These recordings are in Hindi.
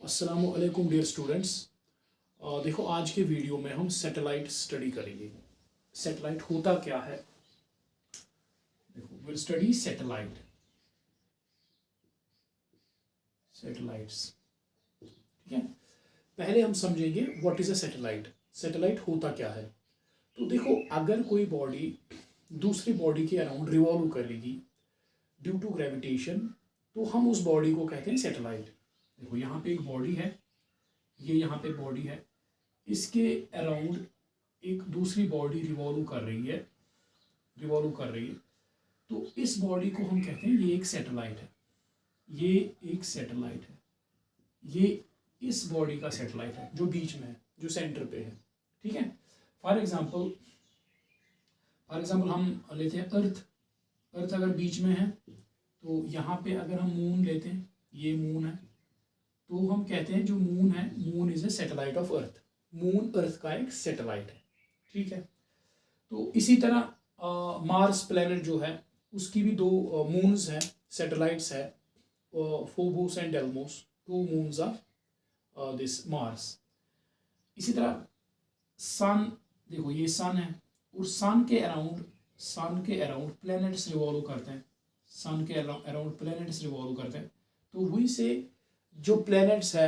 अस्सलामु अलैकुम डियर स्टूडेंट्स। देखो आज के वीडियो में हम सैटेलाइट स्टडी करेंगे। सैटेलाइट होता क्या है? देखो विल स्टडी सैटेलाइट सैटेलाइट्स। ठीक है, पहले हम समझेंगे what is a satellite. Satellite होता क्या है। तो देखो, अगर कोई बॉडी दूसरी बॉडी के अराउंड रिवॉल्व करेगी ड्यू टू ग्रेविटेशन, तो हम उस बॉडी को कहते हैं सैटेलाइट। देखो यहाँ पे एक बॉडी है, ये यहाँ पे बॉडी है, इसके अराउंड एक दूसरी बॉडी रिवॉल्व कर रही है, तो इस बॉडी को हम कहते हैं ये एक सैटेलाइट है, ये एक सैटेलाइट है, ये इस बॉडी का सैटेलाइट है जो बीच में है, जो सेंटर पे है। ठीक है, फॉर एग्जांपल हम लेते हैं अर्थ। अर्थ अगर बीच में है तो यहाँ पे अगर हम मून लेते हैं, ये मून है, तो हम कहते हैं जो मून है, moon is a satellite of earth. Moon earth का एक सैटेलाइट है। ठीक है, तो इसी तरह मार्स प्लेनेट जो है उसकी भी दो मून्स हैं, सैटेलाइट्स है, Phobos and Deimos, two moons of this Mars. इसी तरह सन, देखो ये सन है, और सन के अराउंड प्लैनेट्स रिवॉल्व करते हैं, सन के अराउंड प्लैनेट्स रिवॉल्व करते हैं। तो वही से जो प्लैनेट्स है,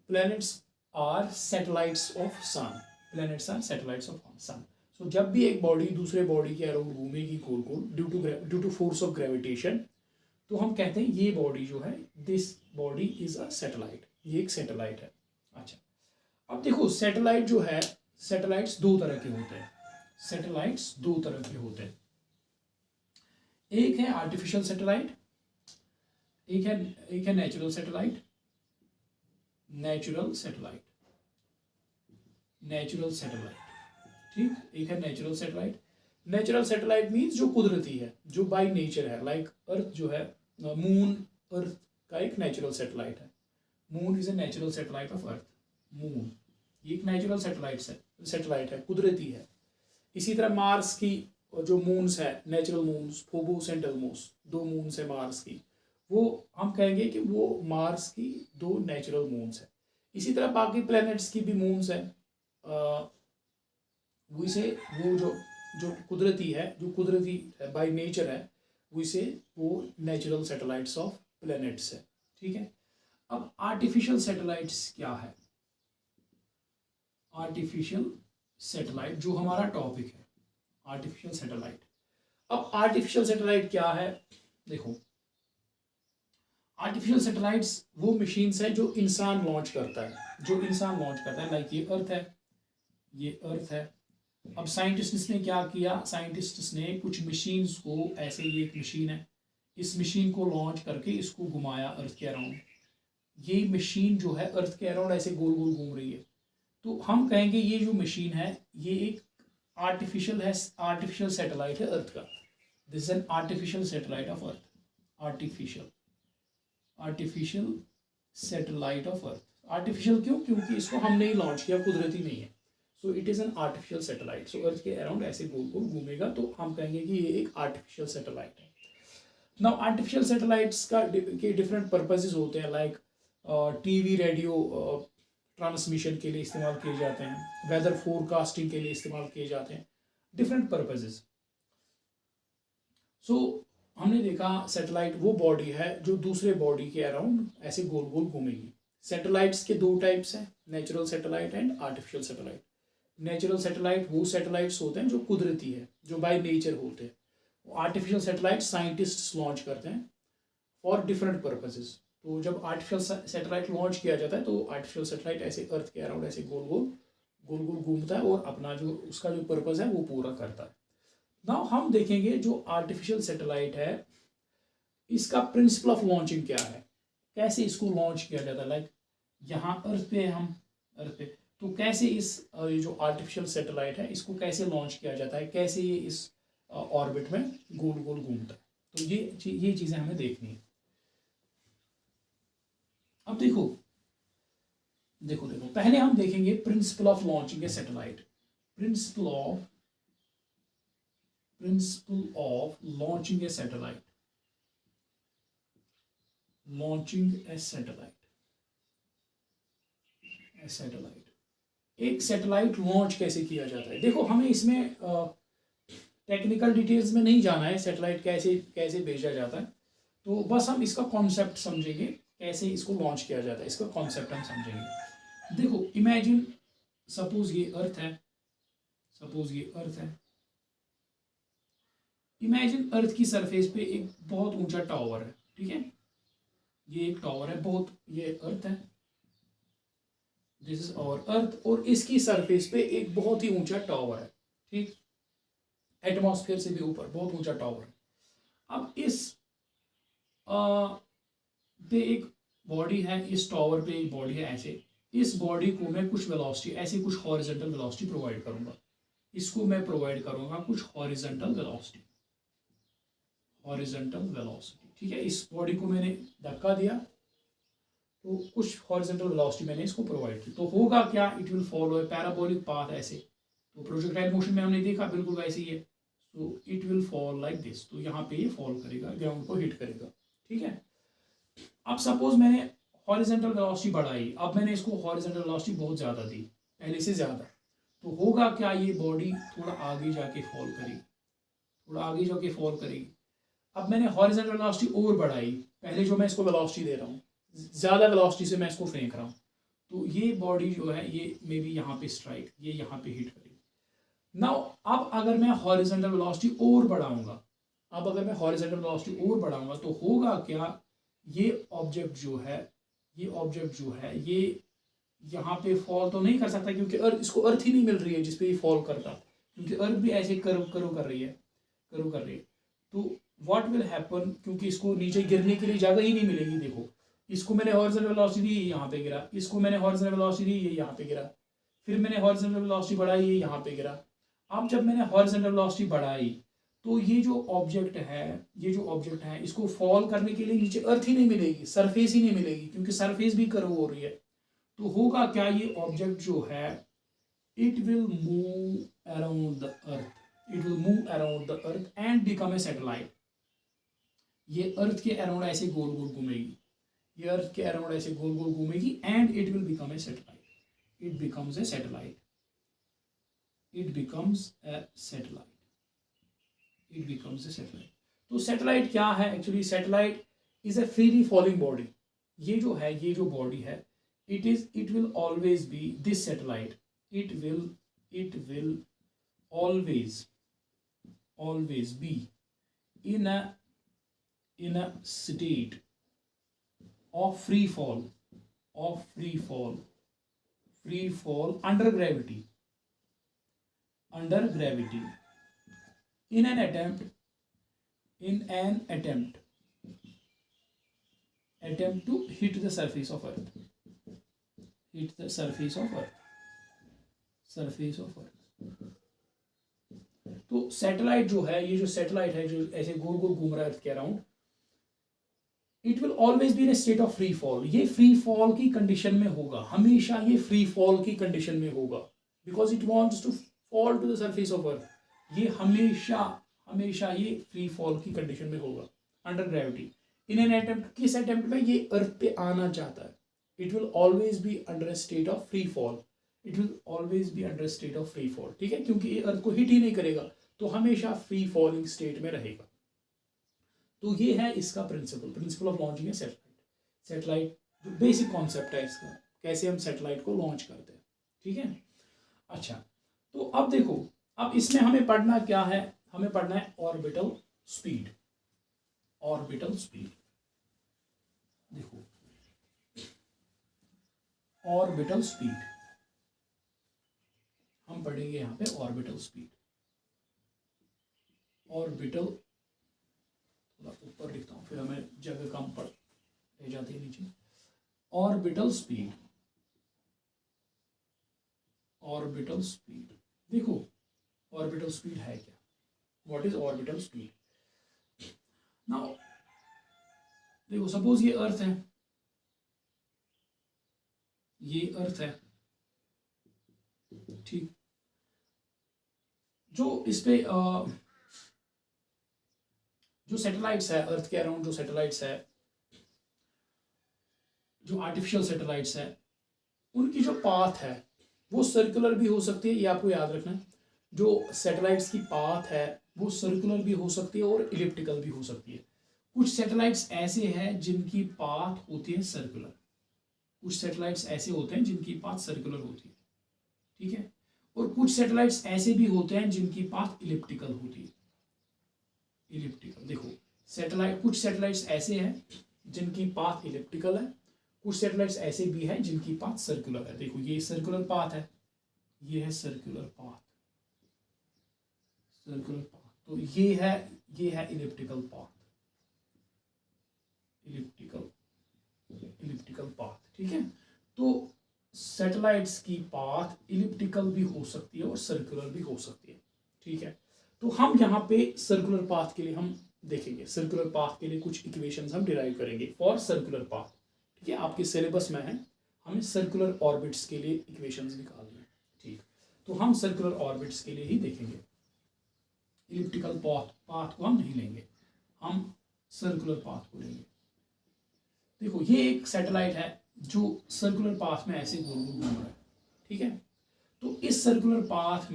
planets are satellites of sun, planets are satellites of sun. So जब भी एक बॉडी दूसरे बॉडी के अराउंड घूमेगी गोल गोल due to force of gravitation, तो हम कहते हैं ये बॉडी जो है, this body is a satellite, ये एक सैटेलाइट है। अच्छा, अब देखो सैटेलाइट जो है, सैटेलाइट्स दो तरह के होते हैं, सैटेलाइट्स दो तरह के होते हैं। एक है आर्टिफिशियल सैटेलाइट, एक है नेचुरल सैटेलाइट। नेचुरल सैटेलाइट ठीक, एक है natural satellite. Natural satellite means जो कुदरती है, जो बाय नेचर है, लाइक अर्थ जो है, मून अर्थ का एक नेचुरल सैटेलाइट है। Moon is a natural satellite of earth. Moon ये एक नेचुरल सैटेलाइट है, कुदरती है। इसी तरह मार्स की जो मून्स है, नेचुरल मून्स, फोबोस एंड डेल्मोस, दो मून्स है मार्स की, वो हम कहेंगे कि वो मार्स की दो नेचुरल मून्स है। इसी तरह बाकी प्लैनेट्स की भी मून्स है, वैसे वो जो कुदरती है, जो कुदरती है बाय नेचर है, वैसे वो नेचुरल सैटेलाइट्स ऑफ प्लैनेट्स है। ठीक है, अब आर्टिफिशियल सैटेलाइट्स क्या है? आर्टिफिशियल सैटेलाइट जो हमारा टॉपिक है, आर्टिफिशियल सैटेलाइट। अब आर्टिफिशियल सैटेलाइट क्या है? देखो, आर्टिफिशियल सैटेलाइट्स वो मशीन्स है जो इंसान लॉन्च करता है, लाइक ये अर्थ है, ये अर्थ है। अब साइंटिस्ट्स ने क्या किया, साइंटिस्ट्स ने कुछ मशीन्स को, ऐसे ये एक मशीन है, इस मशीन को लॉन्च करके इसको घुमाया अर्थ के अराउंड। ये मशीन जो है अर्थ के अराउंड ऐसे गोल गोल घूम रही है, तो हम कहेंगे ये जो मशीन है ये एक आर्टिफिशियल सैटेलाइट है अर्थ का। This is an artificial satellite of earth, artificial satellite of earth. Artificial क्यों? क्योंकि इसको हमने ही लॉन्च किया, कुदरती नहीं है। So it is an artificial satellite. So earth के अराउंड ऐसे गोल गोल घूमेगा, तो हम कहेंगे कि ये एक आर्टिफिशियल सैटेलाइट है। नाउ आर्टिफिशियल सैटेलाइट्स के डिफरेंट पर्पसेस होते हैं, लाइक टीवी रेडियो ट्रांसमिशन के लिए इस्तेमाल किए जाते हैं, वेदर फोरकास्टिंग के लिए इस्तेमाल किए जाते हैं, डिफरेंट पर्पसेस। सो हमने देखा सैटेलाइट वो बॉडी है जो दूसरे बॉडी के अराउंड ऐसे गोल गोल घूमेगी। सैटेलाइट्स के दो टाइप्स हैं, natural satellite and artificial satellite. Natural satellite वो सैटेलाइट्स होते हैं जो कुदरती है, जो बाय नेचर होते हैं। आर्टिफिशियल सैटेलाइट साइंटिस्ट्स लॉन्च करते हैं फॉर डिफरेंट पर्पसेस। तो जब आर्टिफिशियल सैटेलाइट लॉन्च किया जाता है, तो आर्टिफिशियल सैटेलाइट ऐसे अर्थ के अराउंड ऐसे गोल गोल घूमता है और अपना जो उसका जो पर्पस है वो पूरा करता है। नाउ हम देखेंगे जो आर्टिफिशियल सैटेलाइट है, इसका प्रिंसिपल ऑफ लॉन्चिंग क्या है, कैसे इसको लॉन्च किया जाता है। लाइक यहाँ अर्थ पे, हम अर्थ पे, तो कैसे इस जो आर्टिफिशियल सैटेलाइट है इसको कैसे लॉन्च किया जाता है, कैसे ये इस ऑर्बिट में गोल गोल घूमता है। तो ये चीज़ें हमें देखनी है। अब देखो पहले हम देखेंगे principle of launching A satellite. Principle of launching A satellite, launching A satellite. Satellite. एक सैटेलाइट लॉन्च कैसे किया जाता है, देखो हमें इसमें टेक्निकल डिटेल्स में नहीं जाना है, सैटेलाइट कैसे कैसे भेजा जाता है, तो बस हम इसका कॉन्सेप्ट समझेंगे, कैसे इसको लॉन्च किया जाता है, इसका कॉन्सेप्ट हम समझेंगे। देखो इमेजिन, सपोज ये अर्थ है, सपोज ये अर्थ है, इमेजिन अर्थ की सरफेस पे एक बहुत ऊंचा टावर है, ठीक है, ये एक टावर है बहुत, ये अर्थ है, दिस इज आवर अर्थ, और इसकी सरफेस पे एक बहुत ही ऊंचा टावर है, ठीक, एटमॉस्फेयर से भी ऊपर बहुत ऊंचा टावर है। अब इस पे एक बॉडी है, इस टावर पे एक बॉडी है ऐसे, इस बॉडी को मैं कुछ वेलोसिटी, ऐसे कुछ हॉरिजॉन्टल वेलोसिटी प्रोवाइड करूंगा, इसको मैं प्रोवाइड करूंगा कुछ हॉरिजॉन्टल वेलोसिटी, हॉरिजॉन्टल वेलोसिटी, ठीक है, इस बॉडी को मैंने धक्का दिया तो कुछ हॉरिजॉन्टल वेलोसिटी मैंने इसको प्रोवाइड की, तो होगा क्या, it will follow A parabolic path ऐसे, तो प्रोजेक्टाइल मोशन में हमने देखा बिल्कुल वैसे ही है, तो it will fall like this, तो यहाँ पे ये फॉल करेगा, ग्राउंड को हिट करेगा, ठीक है। अब सपोज मैंने हॉरिजॉन्टल वेलोसिटी बढ़ाई, अब मैंने इसको हॉरिजॉन्टल वेलोसिटी बहुत ज़्यादा दी, पहले से ज़्यादा, तो होगा क्या, ये बॉडी थोड़ा आगे जाके फॉल करेगी, थोड़ा आगे जाके फॉल करेगी। अब मैंने हॉरिजॉन्टल वेलोसिटी और बढ़ाई, पहले जो मैं इसको वेलोसिटी दे रहा हूँ, ज़्यादा वेलोसिटी से मैं इसको फेंक रहा हूँ, तो ये बॉडी जो है ये मे बी यहाँ पे स्ट्राइक, ये यहाँ पे हिट करेगी। नाउ अब अगर मैं हॉरिजॉन्टल वेलोसिटी और बढ़ाऊंगा, अब अगर मैं हॉरिजॉन्टल वेलोसिटी और बढ़ाऊंगा तो होगा क्या, ये ऑब्जेक्ट जो है, ये ऑब्जेक्ट जो है ये यहाँ पे फॉल तो नहीं कर सकता, क्योंकि अर्थ, इसको अर्थ ही नहीं मिल रही है जिसपे ये फॉल करता, क्योंकि अर्थ भी ऐसे कर्व कर्व कर रही है, कर्व कर रही है, तो व्हाट विल हैपन, क्योंकि इसको नीचे गिरने के लिए जगह ही नहीं मिलेगी, देखो इसको मैंने हॉरिजॉन्टल वेलोसिटी दी, ये यहाँ पे गिरा, इसको मैंने हॉरिजॉन्टल वेलोसिटी दी, ये यहाँ पे गिरा, फिर मैंने हॉरिजॉन्टल वेलोसिटी बढ़ाई, ये यहाँ पे गिरा। अब जब मैंने हॉरिजॉन्टल वेलोसिटी बढ़ाई तो ये जो ऑब्जेक्ट है, ये जो ऑब्जेक्ट है, इसको फॉल करने के लिए नीचे अर्थ ही नहीं मिलेगी, सरफेस ही नहीं मिलेगी, क्योंकि सरफेस भी कर्व हो रही है, तो होगा क्या, ये ऑब्जेक्ट जो है it will move around the earth, it will move around the earth and become a satellite, ये अर्थ के अराउंड ऐसे गोल गोल घूमेगी, ये अर्थ के अराउंड ऐसे गोल गोल घूमेगी and it will become a satellite, it becomes a satellite, it becomes a satellite, it becomes a satellite. तो सैटेलाइट क्या है, actually satellite is a freely falling body, ये जो है, ये जो बॉडी है, it will always B this satellite, it will always be in a state of free fall under gravity in an attempt to hit the surface of earth, surface of earth। तो सैटेलाइट जो है, ये जो सैटेलाइट है जो ऐसे गोल गोल घूम रहा है अर्थ के around, it will always be in A state of free fall, ये फ्री फॉल की कंडीशन में होगा, हमेशा ये फ्री फॉल की कंडीशन में होगा, because it wants to fall to the surface of earth, ये हमेशा ये फ्री फॉल की कंडीशन में होगा under gravity in an attempt, किस अटेम्प्ट में, ये अर्थ पे आना चाहता है, it will always be under a state of free fall, it will always be under state of free fall, ठीक है, क्योंकि ये अर्थ को हिट ही नहीं करेगा, तो हमेशा फ्री फॉलिंग स्टेट में रहेगा। तो ये है इसका principle of launching A satellite जो बेसिक कॉन्सेप्ट है इसका, कैसे हम सैटेलाइट को लॉन्च करते हैं, ठीक है। अच्छा, तो अब देखो, अब इसमें हमें पढ़ना क्या है, हमें पढ़ना है ऑर्बिटल स्पीड, ऑर्बिटल स्पीड, देखो ऑर्बिटल स्पीड हम पढ़ेंगे यहाँ पे, ऑर्बिटल स्पीड, ऑर्बिटल, थोड़ा ऊपर लिखता हूँ फिर हमें जगह कम पड़ रह जाती है नीचे, ऑर्बिटल स्पीड, ऑर्बिटल स्पीड, देखो ऑर्बिटल स्पीड है क्या, what is orbital speed. Now देखो, सपोज ये अर्थ है, ये अर्थ है, ठीक, जो इस पे जो सैटेलाइट्स है अर्थ के अराउंड, जो सैटेलाइट्स है, जो आर्टिफिशियल सैटेलाइट्स है, उनकी जो पाथ है वो सर्कुलर भी हो सकती है, ये आपको याद रखना है। जो सैटेलाइट्स की पाथ है वो सर्कुलर भी हो सकती है और इलिप्टिकल भी हो सकती है। कुछ सैटेलाइट्स ऐसे हैं जिनकी पाथ होती है सर्कुलर, कुछ सैटेलाइट्स ऐसे होते हैं जिनकी पाथ सर्कुलर होती है, ठीक है। और कुछ सैटेलाइट्स ऐसे भी होते हैं जिनकी पाथ इलिप्टिकल होती है। इलिप्टिकल देखो, सैटेलाइट, कुछ सैटेलाइट्स ऐसे हैं जिनकी पाथ इलिप्टिकल है, कुछ सैटेलाइट्स ऐसे भी हैं जिनकी पाथ सर्कुलर है। देखो ये सर्कुलर पाथ है, ये है सर्कुलर पाथ, सर्कुलर पाथ। तो ये है इलिप्टिकल पाथ, इलिप्टिकल पाथ, ठीक है। तो सैटेलाइट्स की पाथ इलिप्टिकल भी हो सकती है और सर्कुलर भी हो सकती है, ठीक है। तो हम यहाँ पे सर्कुलर पाथ के लिए हम देखेंगे, सर्कुलर पाथ के लिए कुछ इक्वेशंस हम डिराइव करेंगे फॉर सर्कुलर पाथ, ठीक है। आपके सिलेबस में है, हमें सर्कुलर ऑर्बिट्स के लिए इक्वेशंस निकालने हैं, ठीक। तो हम सर्कुलर ऑर्बिट्स के लिए ही देखेंगे, इलिप्टिकल पाथ को हम नहीं लेंगे, हम सर्कुलर पाथ को लेंगे। देखो ये एक सैटेलाइट है जो सर्कुलर पाथ में ऐसे गोल गोल घूम रहा है, ठीक है। तो इस सर्कुलर पाथ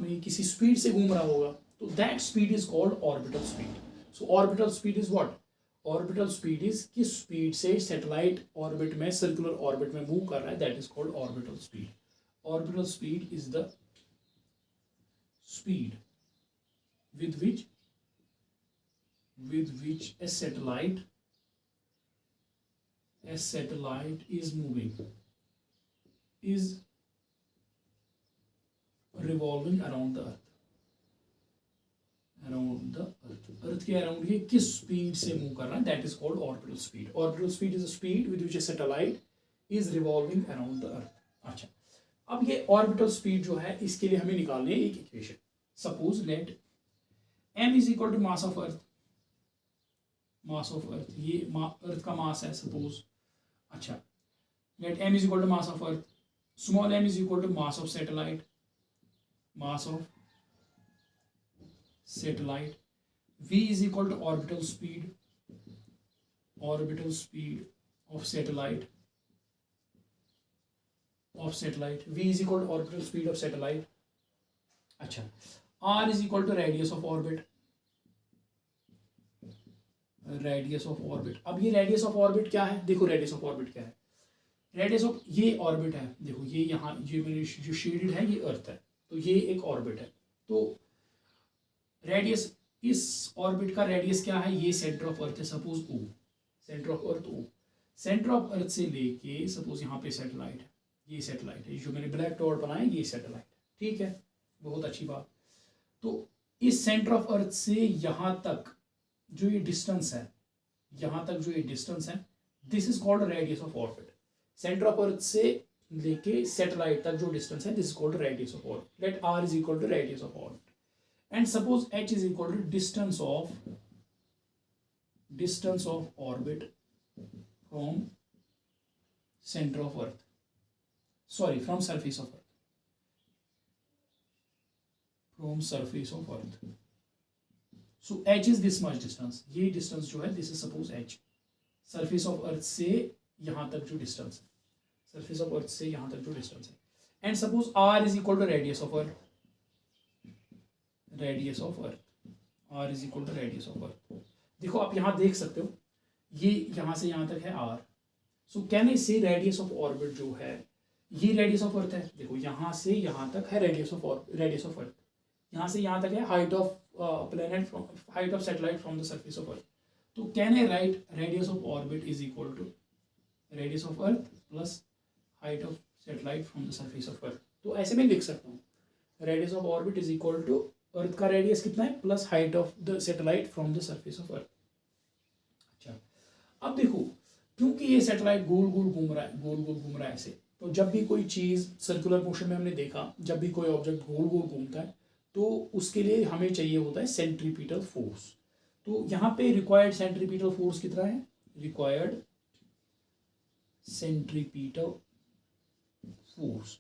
में किसी स्पीड से घूम रहा होगा, तो that speed is called orbital speed. So orbital speed is what? Orbital speed is किस स्पीड से सैटेलाइट ऑर्बिट में, सर्कुलर ऑर्बिट में मूव कर रहा है, that is called orbital speed. Orbital speed is the speed with which a satellite is moving, is revolving around the earth के अराउंड ये किस स्पीड से मूव कर रहा है, that is called orbital speed. Orbital speed is a speed with which a satellite is revolving around the earth. अच्छा, अब ये ऑर्बिटल स्पीड जो है इसके लिए हमें निकालनी है एक equation. Suppose let m is equal to mass of earth, mass of earth, ये अर्थ का मास है सपोज। अच्छा, let m is equal to mass of earth, small m is equal to mass of satellite, mass of satellite, v is equal to orbital speed of satellite, v is equal to orbital speed of satellite. अच्छा, r is equal to radius of orbit, radius of orbit. अब ये रेडियस ऑफ ऑर्बिट क्या है, देखो रेडियस ऑफ ऑर्बिट क्या है, रेडियस ऑफ, ये ऑर्बिट है, देखो ये यहाँ ये मेरी जो शेडेड है ये अर्थ है, तो ये एक ऑर्बिट है। तो रेडियस, इस ऑर्बिट का रेडियस क्या है, ये सेंटर ऑफ अर्थ है suppose O, centre of earth O, centre of earth से लेके सपोज यहाँ पे सैटेलाइट है, ये सैटेलाइट है, जो मैंने ब्लैक डॉट बनाया ये सैटेलाइट, ठीक है, बहुत अच्छी बात। तो इस सेंटर ऑफ अर्थ से यहाँ तक जो ये डिस्टेंस है, यहाँ तक जो ये डिस्टेंस है, this is called radius of orbit. Centre of earth से लेके सैटेलाइट तक जो डिस्टेंस है, this is called radius of orbit. Let r is equal to radius of orbit and suppose h is equal to distance of orbit from centre of earth, sorry from surface of earth, from surface of earth. So h is this much distance, ये डिस्टेंस जो है this is suppose h, surface of earth से यहाँ तक जो डिस्टेंस है, सरफेस ऑफ अर्थ से यहाँ तक जो डिस्टेंस है, and suppose r is equal to radius of earth, radius of earth, r is equal to radius of earth. देखो आप यहाँ देख सकते हो, ये यहाँ से यहाँ तक है r, सो कैन आई से रेडियस ऑफ ऑर्बिट जो है ये रेडियस ऑफ अर्थ है। देखो यहाँ से यहाँ तक है रेडियस ऑफ अर्थ, यहाँ से यहाँ तक है height of planet from, height of satellite from the surface of earth. तो can I write radius of orbit is equal to radius of earth plus height of satellite from the surface of earth. तो ऐसे में लिख सकता हूँ radius of orbit is equal to earth का रेडियस कितना है plus height of the satellite from the surface of earth. अच्छा, अब देखो क्योंकि ये सैटेलाइट गोल गोल घूम रहा है ऐसे, तो जब भी कोई चीज़ सर्कुलर मोशन में हमने देखा, जब भी कोई ऑब्जेक्ट गोल गोल घूमता है तो उसके लिए हमें चाहिए होता है सेंट्रीपिटल फोर्स। तो यहाँ पे रिक्वायर्ड सेंट्रीपिटल फोर्स कितना है, रिक्वायर्ड सेंट्रीपिटल फोर्स,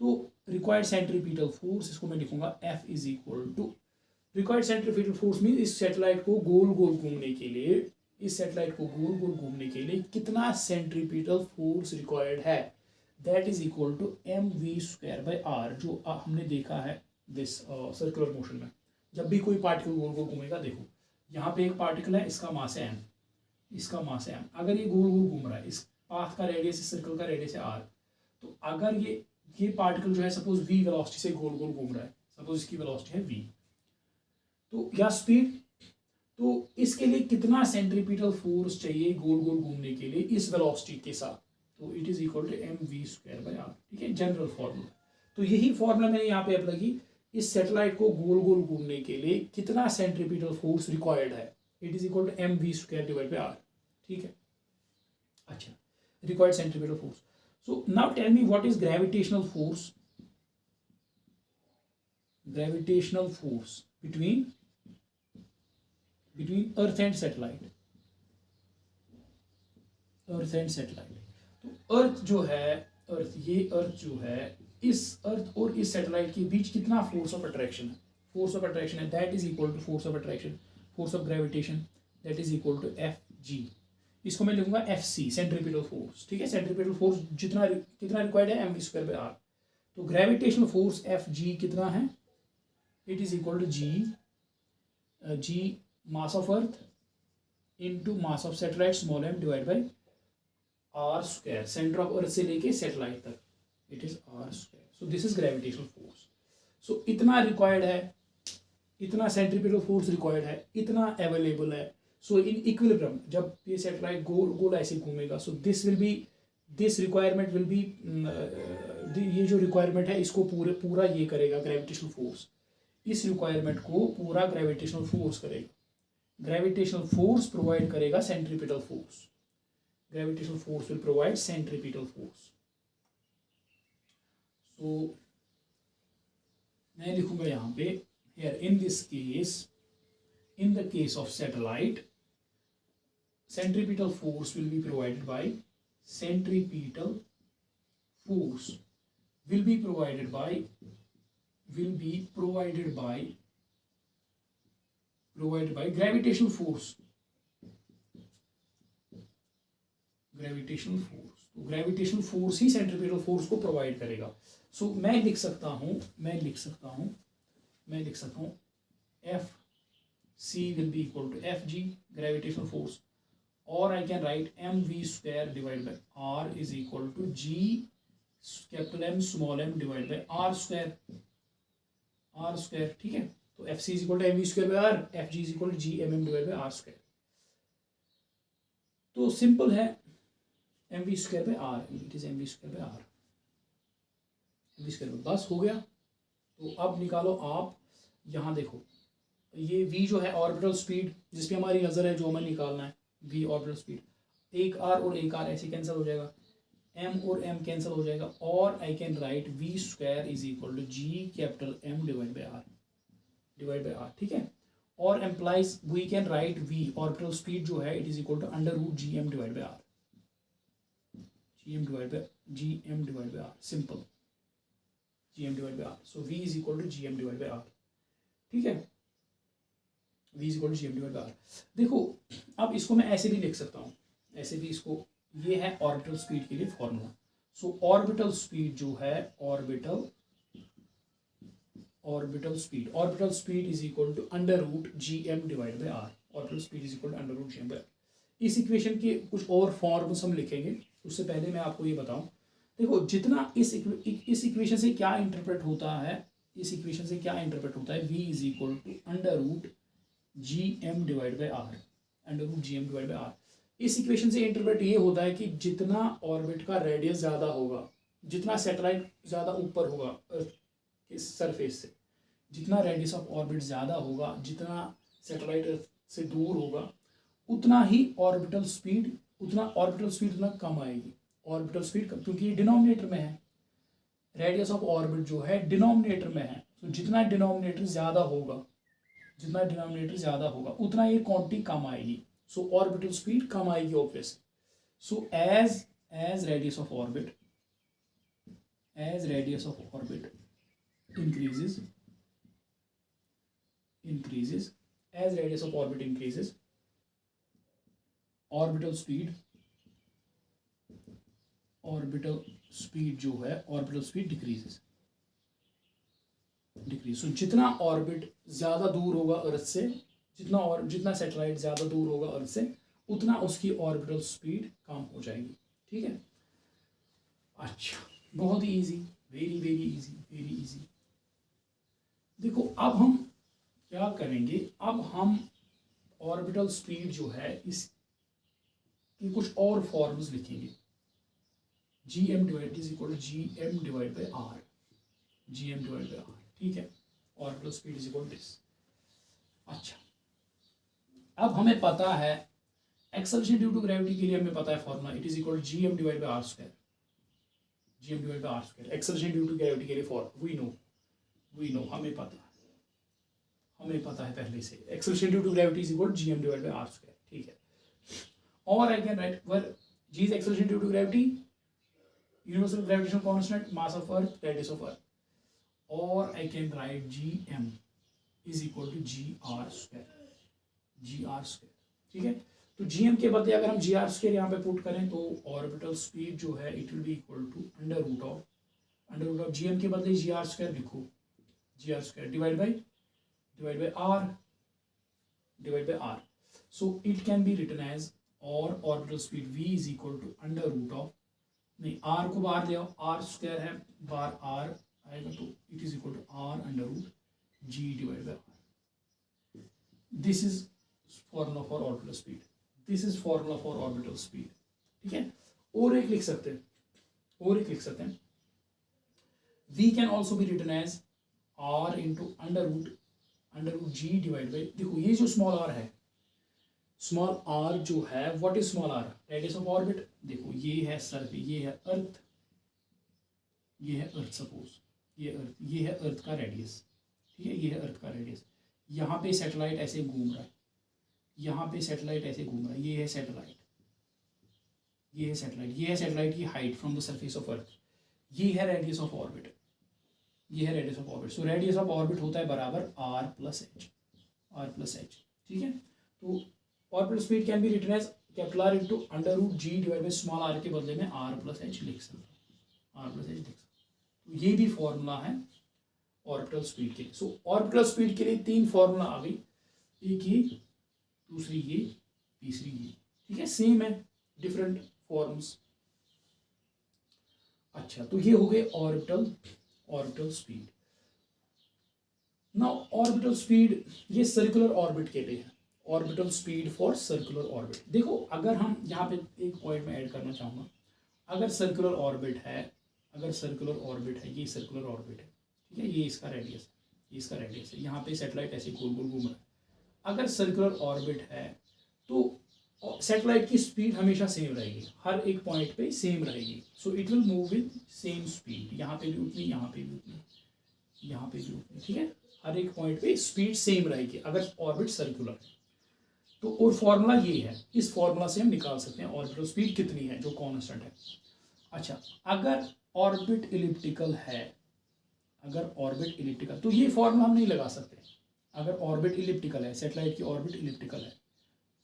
तो रिक्वायर्ड सेंट्रीपिटल फोर्स इसको मैं लिखूंगा F is equal to, required centripetal force mean इस सैटेलाइट को गोल गोल घूमने के लिए, इस सैटेलाइट को गोल गोल घूमने के लिए कितना सेंट्रीपिटल फोर्स रिक्वायर्ड है, that is equal to mv²/r, जो हमने देखा है दिस सर्कुलर मोशन में। जब भी कोई पार्टिकल गोल गोल घूमेगा, देखो यहाँ पे एक पार्टिकल है, इसका मास है m, इसका मास है m। अगर ये गोल गोल घूम रहा है, इस पाथ का रेडियस, इस सर्कल का रेडियस है r, तो अगर ये पार्टिकल जो है सपोज v वेलोसिटी से गोल गोल घूम रहा है, सपोज इसकी वेलोसिटी है v, तो या स्पीड, तो इसके लिए कितना सेंट्रीपिटल फोर्स चाहिए गोल गोल घूमने के लिए इस वेलोसिटी के साथ, तो it is equal to mv²/r। ठीक है, जनरल फॉर्मूला। तो यही फॉर्मूला मैंने यहाँ पे अप्लाई की, इस सैटेलाइट को गोल गोल घूमने के लिए कितना सेंट्रीपिटल फोर्स रिक्वायर्ड है, it is equal to mv²/r। ठीक है, अच्छा, required centripetal force. So now tell me what is gravitational force, gravitational force between earth and satellite, earth and satellite. तो अर्थ जो है, अर्थ जो है, इस अर्थ और इस सैटेलाइट के बीच कितना फोर्स ऑफ अट्रैक्शन है, फोर्स ऑफ अट्रैक्शन है, that is equal to force of attraction, force of gravitation, that is equal to Fg। इसको मैं लिखूंगा Fc, सेंट्रीपिटल फोर्स। ठीक है, सेंट्रीपिटल फोर्स कितना रिक्वायर्ड है, mv²/r। तो ग्रेविटेशनल फोर्स Fg कितना है, it is equal to g mass of earth into mass of satellite small m divide by r², centre of earth से लेके सैटेलाइट तक, it is r²। So this is gravitational force. So इतना रिक्वायर्ड है, इतना सेंट्रीपिटल फोर्स रिक्वायर्ड है, इतना अवेलेबल है। सो इन इक्विलिब्रियम, जब ये सैटेलाइट गोल गोल ऐसे घूमेगा, so this requirement will be, ये जो रिक्वायरमेंट है इसको पूरा ये करेगा ग्रेविटेशनल फोर्स, इस रिक्वायरमेंट को पूरा ग्रेविटेशनल फोर्स करेगा। ग्रेविटेशनल फोर्स प्रोवाइड करेगा centripetal force, gravitational force will provide centripetal force. So मैं लिखूंगा यहाँ पे, here in this case, in the case of satellite, centripetal force will be provided by, centripetal force will be provided by gravitational force, gravitational force. तो ग्रेविटेशनल फोर्स ही सेंट्रीपिटल फोर्स को प्रोवाइड करेगा। सो मैं लिख सकता हूँ F C will be equal to F G, gravitational force, और I can write mv² divide by r is equal to g capital M small m divide by r²। ठीक है, तो F C is equal to mv²/r, F G is equal to g mm divide by r²। तो सिंपल है, mv²/r, it is mv²/r, mv², बस हो गया। तो अब निकालो आप, यहाँ देखो ये v जो है ऑर्बिटल स्पीड जिस पे हमारी नज़र है, जो हमें निकालना है v ऑर्बिटल स्पीड, एक r और एक r ऐसे कैंसिल हो जाएगा, m और m कैंसिल हो जाएगा, और I can write v² is equal to g capital M divide by r। ठीक है, और implies we can write v orbital speed जो है, it is equal to √gm divide by r, gm divide by r, simple, gm divide by r। So v is equal to gm divide by r। ठीक है, v is equal to gm divide by r। देखो अब इसको मैं ऐसे भी लिख सकता हूँ, ऐसे भी इसको, ये है ऑर्बिटल स्पीड के लिए फॉर्मूला। सो ऑर्बिटल स्पीड जो है, orbital speed is equal to √gm divide by r, orbital speed is equal to √gm by r। इस इक्वेशन के कुछ और फॉर्म्स हम लिखेंगे, उससे पहले मैं आपको ये बताऊं, देखो जितना इस इक्वेशन से क्या इंटरप्रेट होता है, इस इक्वेशन से क्या इंटरप्रेट होता है, v is equal to √gm divide by r, √gm divide by r। इस इक्वेशन से इंटरप्रेट ये होता है कि जितना ऑर्बिट का रेडियस ज़्यादा होगा, जितना सैटेलाइट ज़्यादा ऊपर होगा अर्थ के सरफेस से, जितना रेडियस ऑफ ऑर्बिट ज़्यादा होगा, जितना सैटेलाइट अर्थ से दूर होगा, उतना ही ऑर्बिटल स्पीड उतना कम आएगी। ऑर्बिटल स्पीड क्योंकि ये डिनोमिनेटर में है, रेडियस ऑफ ऑर्बिट जो है डिनोमिनेटर में है, तो जितना डिनोमिनेटर ज़्यादा होगा उतना ये क्वांटिटी कम आएगी। सो ऑर्बिटल स्पीड कम आएगी obviously. So as radius of orbit increases, as radius of orbit increases, orbital speed जो है ऑर्बिटल स्पीड डिक्रीजेस डिक्रीज। सो जितना ऑर्बिट ज़्यादा दूर होगा अर्थ से, जितना सैटेलाइट ज़्यादा दूर होगा अर्थ से, उतना उसकी ऑर्बिटल स्पीड कम हो जाएगी। ठीक है, अच्छा, बहुत ही easy, very very easy, very easy. देखो अब हम क्या करेंगे, अब हम ऑर्बिटल स्पीड जो है इसकी कुछ और फॉर्म्स लिखेंगे। gm divide is equal to gm divide by r, gm divide by r। ठीक है, orbital speed is equal this. अच्छा, अब हमें पता है एक्सेलरेशन ड्यू टू ग्रेविटी के लिए हमें पता है formula, it is equal to gm divide by r square, gm divide by r square. Acceleration due to gravity के लिए फॉर्मूला वी नो, हमें पता है पहले से, acceleration due to gravity is equal to gm divide by r square. ठीक है, और I can write where g is acceleration due to gravity, universal gravitational constant, mass of earth, radius of earth, और I can write gm is equal to gr square। ठीक है, तो gm के बदले अगर हम gr स्क्वायर यहाँ पे पुट करें तो ऑर्बिटल स्पीड जो है it will be equal to under root of gm के बदले gr स्क्वायर लिखो, gr square divide by r। So it can be written as, और orbital speed v is equal to under root of, नहीं r को बाहर ले आओ, r स्क्वायर है बार r आएगा तो it is equal to r under root g divide by r। This is formula for orbital speed, this is formula for orbital speed. ठीक है, और एक लिख सकते हैं, v can also be written as r into under root g divide by, देखो ये जो स्मॉल r है, स्मॉल r जो है what is small r, radius of orbit. देखो ये है सरफेस, ये है अर्थ, सपोज ये है अर्थ का रेडियस। ठीक है, ये है अर्थ का रेडियस, यहाँ पे सैटेलाइट ऐसे घूम रहा है, ये है सैटेलाइट की height from the surface of earth, ये है radius of orbit, so radius of orbit होता है बराबर r प्लस एच। ठीक है, तो orbital speed can be written as capital R into under root g divide by small r के बदले में r प्लस एच लिख सकते हैं। तो ये भी फॉर्मूला है ऑर्बिटल स्पीड के। सो ऑर्बिटल स्पीड के लिए 3 फॉर्मूला आ गई, एक ये, दूसरी ये, तीसरी ये। ठीक है, सेम है, डिफरेंट फॉर्म्स। अच्छा, तो ये हो गए orbital speed. Now orbital speed ये सर्कुलर ऑर्बिट के लिए है, orbital speed for circular orbit. देखो अगर हम यहाँ पे एक पॉइंट में ऐड करना चाहूँगा, अगर सर्कुलर ऑर्बिट है, ये सर्कुलर ऑर्बिट है, ठीक है, ये इसका रेडियस है, यहाँ पे सैटेलाइट ऐसे गोल गोल घूम रहा है। अगर सर्कुलर ऑर्बिट है तो सैटेलाइट की स्पीड हमेशा सेम रहेगी, हर एक पॉइंट पे सेम रहेगी। So it will move with same speed, यहाँ पे भी उतनी, यहाँ पे भी उतनी। ठीक है, हर एक पॉइंट पे स्पीड सेम रहेगी अगर ऑर्बिट सर्कुलर है तो। और फॉर्मूला ये है, इस फॉर्मूला से हम निकाल सकते हैं ऑर्बिटल स्पीड कितनी है जो कांस्टेंट है। अच्छा, अगर ऑर्बिट इलिप्टिकल है, तो ये फॉर्मूला हम नहीं लगा सकते। अगर ऑर्बिट इलिप्टिकल है, सैटेलाइट की ऑर्बिट इलिप्टिकल है,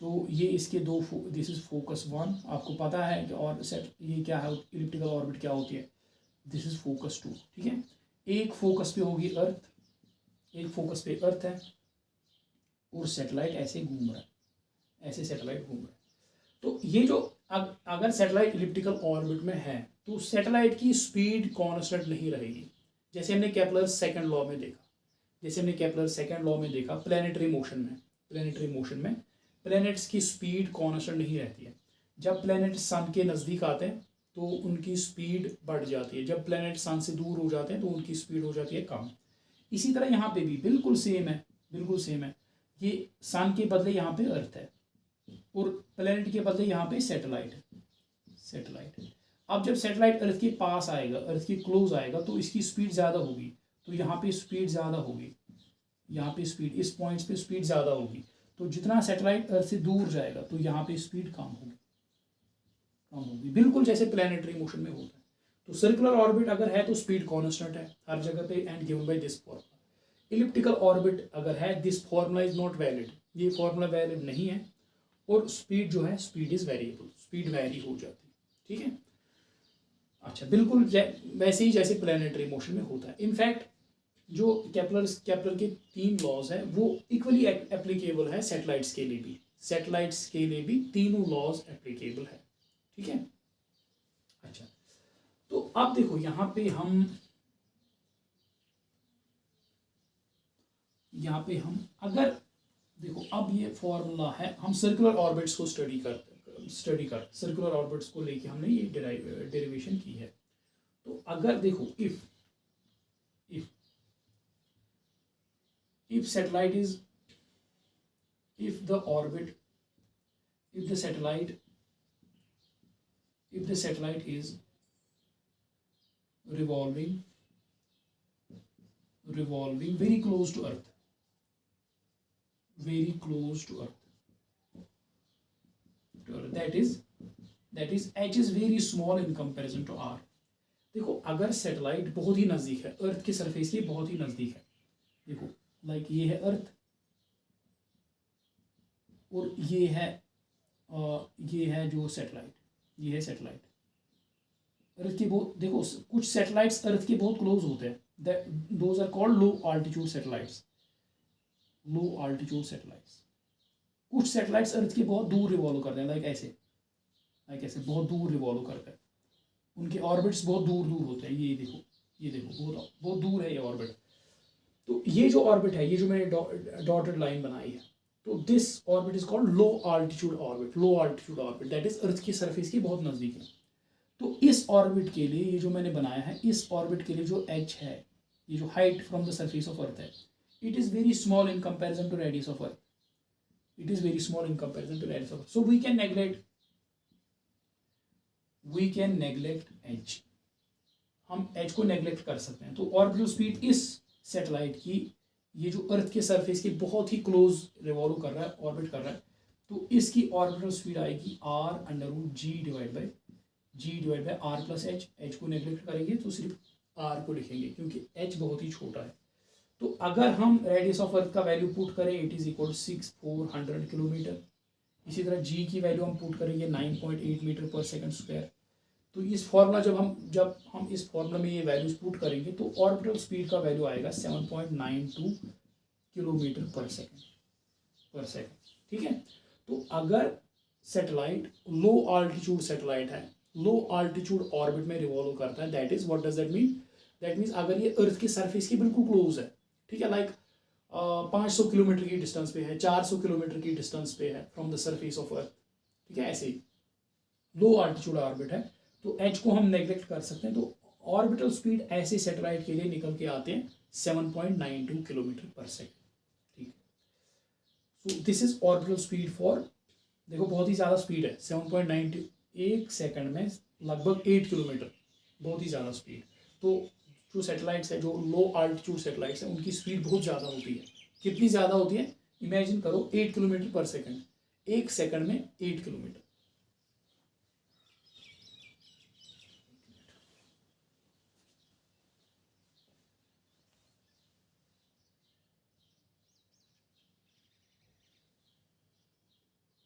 तो ये इसके दो, दिस इज फोकस 1, आपको पता है कि, और ये क्या है, इलिप्टिकल ऑर्बिट क्या होती है, दिस इज फोकस 2। ठीक है, एक फोकस पे होगी अर्थ, है और सैटेलाइट ऐसे घूम रहा है, तो ये जो अगर सैटेलाइट इलिप्टिकल ऑर्बिट में है तो सैटेलाइट की स्पीड कांस्टेंट नहीं रहेगी। जैसे हमने केपलर सेकंड लॉ में देखा, प्लैनेटरी मोशन में प्लैनेट्स की स्पीड कांस्टेंट नहीं रहती है। जब प्लैनेट सन के नज़दीक आते हैं तो उनकी स्पीड बढ़ जाती है, जब प्लैनेट सन से दूर हो जाते हैं तो उनकी स्पीड हो जाती है कम। इसी तरह यहाँ पे भी बिल्कुल सेम है, ये सन के बदले यहाँ पे अर्थ है और प्लैनेट के बदले यहाँ पे सैटेलाइट है। अब जब सैटेलाइट अर्थ के पास आएगा, अर्थ के क्लोज आएगा, तो इसकी स्पीड ज़्यादा होगी, तो यहाँ पे स्पीड ज़्यादा होगी, इस पॉइंट्स पे स्पीड ज़्यादा होगी। तो जितना सैटेलाइट अर्थ से दूर जाएगा तो यहाँ पे स्पीड कम होगी, बिल्कुल जैसे प्लैनेटरी मोशन में होता है। तो सर्कुलर ऑर्बिट अगर है तो स्पीड कांस्टेंट है हर जगह पे, and given by this formula. Elliptical orbit अगर है, this formula is not valid, ये फॉर्मूला वैलिड नहीं है, और स्पीड जो है, speed is variable, speed vary हो जाती है। ठीक है, अच्छा, बिल्कुल वैसे ही जैसे प्लानिटरी मोशन में होता है। इनफैक्ट जो केपलर के 3 लॉज हैं वो इक्वली एप्लीकेबल है सैटेलाइट्स के लिए भी। सैटेलाइट्स के लिए भी तीनों लॉज एप्लीकेबल है, ठीक है। अच्छा, तो अब देखो यहाँ पे हम अगर देखो, अब ये फॉर्मूला है, हम सर्कुलर ऑर्बिट्स को स्टडी कर सर्कुलर ऑर्बिट्स को लेके हमने ये डेरिवेशन की है। तो अगर देखो if satellite is if the orbit if the satellite is revolving very close to earth, that is h is very small in comparison to r। देखो, अगर सैटेलाइट बहुत ही नज़दीक है अर्थ के सरफेस के, बहुत ही नज़दीक है, देखो लाइक ये है अर्थ और ये है जो सैटेलाइट, ये है सैटेलाइट अर्थ के बहुत, देखो कुछ सैटेलाइट्स अर्थ के बहुत क्लोज होते हैं, those are called low altitude satellites. कुछ सैटेलाइट्स अर्थ के बहुत दूर रिवॉल्व करते हैं, लाइक ऐसे बहुत दूर रिवॉल्व करते हैं, उनके ऑर्बिट्स बहुत दूर होते हैं। ये देखो बहुत दूर है ये ऑर्बिट। तो ये जो ऑर्बिट है, ये जो मैंने डॉटेड लाइन बनाई है, तो this orbit is called low altitude orbit, that is earth की सरफेस के बहुत नज़दीक है। तो इस ऑर्बिट के लिए ये जो मैंने बनाया है, इस ऑर्बिट के लिए जो h है, ये जो height from the surface of earth है, it is very small in comparison to radius of earth. So we can neglect h, हम h को नेग्लेक्ट कर सकते हैं। तो ऑर्बिटल स्पीड इस सैटेलाइट की, ये जो अर्थ के सरफेस के बहुत ही क्लोज रिवॉल्व कर रहा है, ऑर्बिट कर रहा है, तो इसकी ऑर्बिटल स्पीड आएगी r√g divide by r plus h को नेग्लेक्ट करेंगे तो सिर्फ r को लिखेंगे क्योंकि h बहुत ही छोटा है। तो अगर हम रेडियस ऑफ अर्थ का वैल्यू पुट करें, इट इज इक्वल 6400 किलोमीटर। इसी तरह g की वैल्यू हम पुट करेंगे 9.8 मीटर पर सेकंड स्क्वायर। तो इस फॉर्मूला जब हम इस फॉर्मूला में ये वैल्यूज पुट करेंगे तो ऑर्बिटल स्पीड का वैल्यू आएगा 7.92 किलोमीटर पर सेकंड, ठीक है। तो अगर सैटेलाइट लो आल्टीट्यूड सैटेलाइट है, लो आल्टीट्यूड ऑर्बिट में रिवॉल्व करता है, that is what does that mean? That means अगर ये अर्थ के सरफेस के बिल्कुल क्लोज है, ठीक है, लाइक 500 किलोमीटर की डिस्टेंस पे है, 400 किलोमीटर की डिस्टेंस पे है फ्रॉम द सरफेस ऑफ अर्थ, ठीक है, ऐसे ही लो आल्टीट्यूड ऑर्बिट है, तो एच को हम नेग्लेक्ट कर सकते हैं। तो ऑर्बिटल स्पीड ऐसे सैटेलाइट के लिए निकल के आते हैं 7.92 किलोमीटर पर सेकंड, ठीक। सो this is orbital speed for, देखो बहुत ही ज़्यादा स्पीड है, 7.92, एक सेकंड में लगभग 8 किलोमीटर, बहुत ही ज़्यादा स्पीड। तो जो सैटेलाइट्स है, जो लो आल्टीट्यूड सैटेलाइट्स हैं, उनकी स्पीड बहुत ज़्यादा होती है। कितनी ज़्यादा होती है? इमेजिन करो 8 किलोमीटर पर सेकंड, एक सेकंड में 8 किलोमीटर।